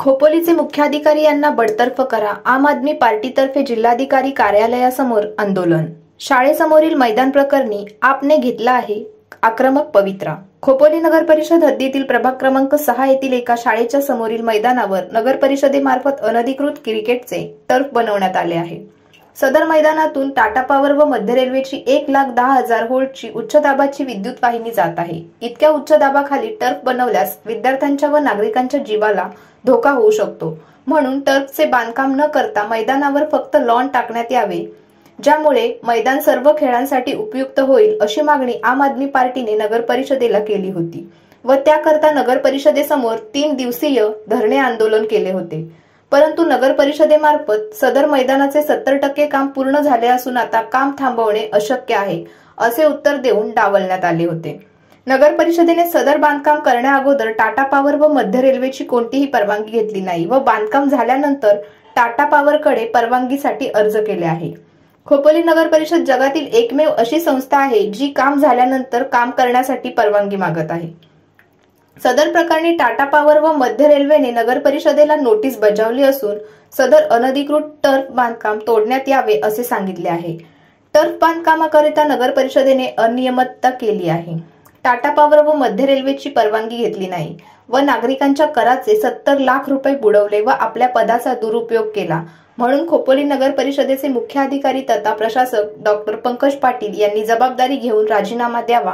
खोपोलीचे मुख्याधिकारी यांना बडतर्फ करा. आम आदमी पार्टीतर्फे जिल्हाधिकारी कार्यालयासमोर आंदोलन. शाळेसमोरील मैदान प्रकरणी आपने घेतला आहे आक्रमक पवित्रा. खोपोली नगर परिषद हद्दीतील प्रभाग क्रमांक 6 येथील एका शाळेच्या समोरील मैदानावर नगर परिषदेमार्फत अनधिकृत क्रिकेटचे टर्फ बनवण्यात आले आहे. सदर मैदानातून टाटा पॉवर व मध्य रेल्वेची 1,10,000 व्होल्टची उच्च दाबाची विद्युत वाहिनी जात आहे. इतक्या उच्च दाबाखाली टर्फ बनवल्यास विद्यार्थ्यांच्या व नागरिकांच्या जीवाला धोका होऊ शकतो. म्हणून टर्फचे बांधकाम न करता मैदानावर फक्त लॉन टाकण्यात यावे, ज्यामुळे मैदान सर्व खेळांसाठी उपयुक्त होईल अशी मागणी आम आदमी पार्टीने नगर परिषदेला केली होती व त्याकरता नगर परिषदेसमोर 3 दिवसीय धरणे आंदोलन केले होते. परंतु नगर परिषदेमार्फत सदर मैदानाचे 70% काम पूर्ण झाले असून आता काम थांबवणे अशक्य आहे असे उत्तर देऊन डावलण्यात आले होते. नगर परिषदेने सदर बांधकाम करण्याअगोदर टाटा पॉवर व मध्य रेल्वेची कोणतीही परवानगी घेतली नाही व बांधकाम झाल्यानंतर टाटा पॉवरकडे परवानगीसाठी अर्ज केले आहे. खोपोली नगर परिषद जगातील एकमेव अशी संस्था आहे जी काम झाल्यानंतर काम करण्यासाठी परवानगी मागत आहे. सदर प्रकरणी टाटा पॉवर व मध्य रेल्वेने नगर परिषदेला नोटीस बजावली असून सदर अनधिकृत टर्फ बांधकाम तोडण्यात यावे असे सांगितले आहे. टर्फ बांधकामाकरिता नगर परिषदेने अनियमितता केली आहे. टाटा पॉवर व मध्य रेल्वेची परवानगी घेतली नाही व नागरिकांच्या कराचे 70 लाख रुपये बुडवले व आपल्या पदाचा दुरुपयोग केला. म्हणून खोपोली नगर परिषदेचे मुख्याधिकारी तथा प्रशासक डॉक्टर पंकज पाटील यांनी जबाबदारी घेऊन राजीनामा द्यावा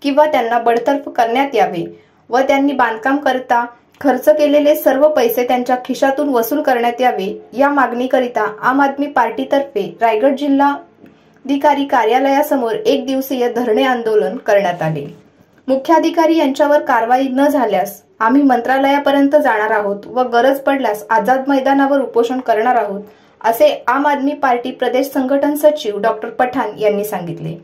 किंवा त्यांना बडतर्फ करण्यात यावे व त्यांनी बांधकाम करता खर्च केलेले सर्व पैसे त्यांच्या खिशातून वसूल करण्यात यावे. या मागणीकरिता आम आदमी पार्टीतर्फे रायगड जिल्हाधिकारी कार्यालयासमोर 1 दिवसीय धरणे आंदोलन करण्यात आले. मुख्याधिकारी यांच्यावर कारवाई न झाल्यास आम्ही मंत्रालयापर्यंत जाणार आहोत व गरज पडल्यास आझाद मैदानावर उपोषण करणार आहोत असे आम आदमी पार्टी प्रदेश संघटन सचिव डॉक्टर पठाण यांनी सांगितले.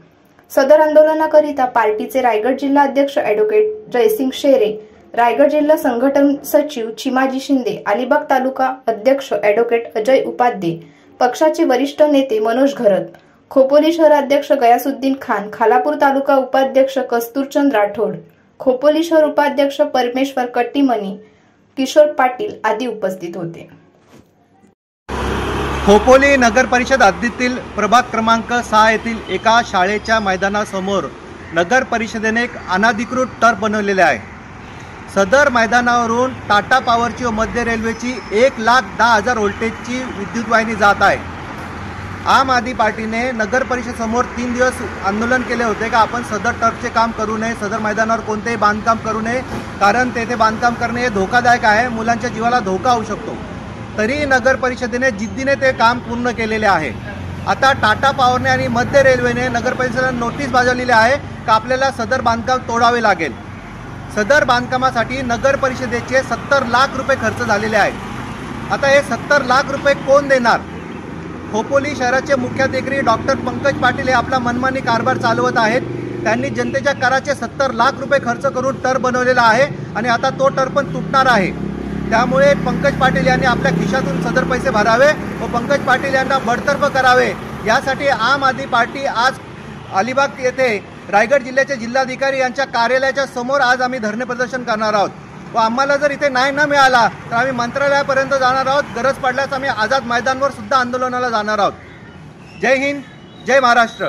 सदर आंदोलनाकरिता पार्टीचे रायगड जिल्हा अध्यक्ष ॲडव्होकेट जयसिंग शेरे, रायगड जिल्हा संघटन सचिव चिमाजी शिंदे, अलिबाग तालुका अध्यक्ष ॲडव्होकेट अजय उपाध्ये, पक्षाचे वरिष्ठ नेते मनोज घरत, खोपोली शहराध्यक्ष गयासुद्दीन खान, खालापूर तालुका उपाध्यक्ष कस्तुरचंद राठोड, खोपोली शहर उपाध्यक्ष परमेश्वर कट्टीमनी, किशोर पाटील आदी उपस्थित होते. खोपोली नगर परिषद हद्दीतील प्रभाग क्रमांक 6 येथील एका शाळेच्या मैदानासमोर नगर परिषदेने एक अनधिकृत टर्फ बनवलेले आहे. सदर मैदानावरून टाटा पॉवरची व मध्य रेल्वेची 1,10,000 व्होल्टेजची विद्युत वाहिनी जात आहे. आम आदमी पार्टीने नगर परिषद समोर 3 दिवस आंदोलन केले होते का आपण सदर टर्फचे काम करू नये, सदर मैदानावर कोणतेही बांधकाम करू नये, कारण तेथे बांधकाम करणे हे धोकादायक आहे, मुलांच्या जीवाला धोका होऊ शकतो. तरी नगर परिषदेने जिद्दीने ते काम पूर्ण केलेले आहे. आता टाटा पॉवरने आणि मध्य रेल्वेने नगर परिषदेला नोटीस बजावलेली आहे का आपल्याला सदर बांधकाम तोडावे लागेल. सदर बांधकामासाठी नगर परिषदेचे 70 लाख रुपये खर्च झालेले आहेत. आता हे 70 लाख रुपये कोण देणार? खोपोली शहराचे मुख्याधिकारी डॉक्टर पंकज पाटील हे आपला मनमानी कारभार चालवत आहेत. त्यांनी जनतेच्या कराचे 70 लाख रुपये खर्च करून टर्फ बनवलेला आहे आणि आता तो टर्फ पण तुटणार आहे. त्यामुळे पंकज पाटील यांनी आपल्या खिशातून सदर पैसे भरावे व पंकज पाटील यांना बडतर्फ करावे. यासाठी आम आदमी पार्टी आज अलिबाग येथे रायगड जिल्ह्याचे जिल्हाधिकारी यांच्या कार्यालयाच्या समोर आज आम्ही धरणे प्रदर्शन करणार आहोत व आम्हाला जर इथे न्याय न मिळाला तर आम्ही मंत्रालयापर्यंत जाणार आहोत. गरज पडल्यास आम्ही आझाद मैदानावर सुद्धा आंदोलनाला जाणार आहोत. जय हिंद, जय महाराष्ट्र.